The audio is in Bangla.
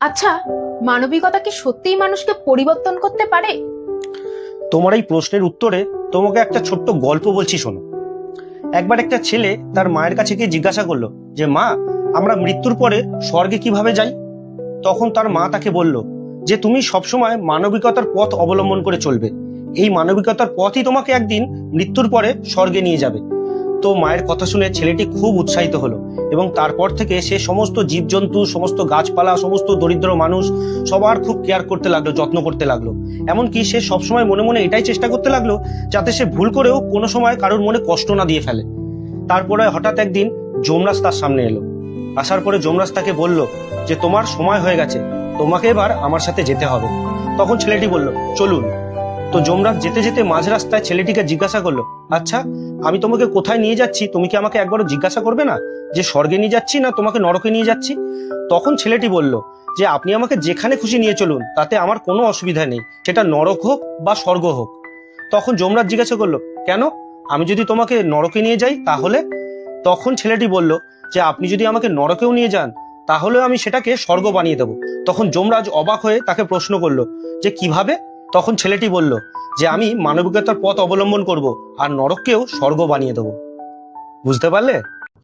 আচ্ছা, মানবিকতা কি সত্যিই মানুষকে পরিবর্তন করতে পারে? তোমার এই প্রশ্নের উত্তরে তোমাকে একটা ছোট্ট গল্প বলছি, শোনো। একবার একটা ছেলে তার মায়ের কাছে গিয়ে জিজ্ঞাসা করলো যে, মা, আমরা মৃত্যুর পরে স্বর্গে কিভাবে যাই? তখন তার মা তাকে বলল যে, তুমি সবসময় মানবিকতার পথ অবলম্বন করে চলবে। এই মানবিকতার পথই তোমাকে একদিন মৃত্যুর পরে স্বর্গে নিয়ে যাবে। তো মায়ের কথা শুনে ছেলেটি খুব উৎসাহিত হলো এবং তারপর থেকে সে সমস্ত জীবজন্তু, সমস্ত গাছপালা, সমস্ত দরিদ্র মানুষ সবার খুব কেয়ার করতে লাগলো, যত্ন করতে লাগলো। এমনকি সে সবসময় মনে মনে এটাই চেষ্টা করতে লাগলো যাতে সে ভুল করেও কোনো সময় কারোর মনে কষ্ট না দিয়ে ফেলে। তারপরে হঠাৎ একদিন যমরাজ তার সামনে এলো। আসার পরে যমরাজ তাকে বলল যে, তোমার সময় হয়ে গেছে, তোমাকে এবার আমার সাথে যেতে হবে। তখন ছেলেটি বলল, চলুন। তো যমরাজ যেতে যেতে মাঝ রাস্তায় ছেলেটিকে জিজ্ঞাসা করলো, আচ্ছা, আমি তোমাকে কোথায় নিয়ে যাচ্ছি তুমি কি আমাকে একবারও জিজ্ঞাসা করবে না যে স্বর্গে নিয়ে যাচ্ছি না তোমাকে নরকে নিয়ে যাচ্ছি? তখন ছেলেটি বলল যে, আপনি আমাকে যেখানে খুশি নিয়ে চলুন, তাতে আমার কোনো অসুবিধা নেই, সেটা নরক হোক বা স্বর্গ হোক। তখন যমরাজ জিজ্ঞাসা করলো, কেন? আমি যদি তোমাকে নরকে নিয়ে যাই তাহলে? তখন ছেলেটি বলল যে, আপনি যদি আমাকে নরকেও নিয়ে যান তাহলেও আমি সেটাকে স্বর্গ বানিয়ে দেবো। তখন যমরাজ অবাক হয়ে তাকে প্রশ্ন করলো যে, কিভাবে? তখন ছেলেটি বলল যে, আমি মানবিকতার পথ অবলম্বন করব আর নরককেও স্বর্গ বানিয়ে দেবো। বুঝতে পারলে?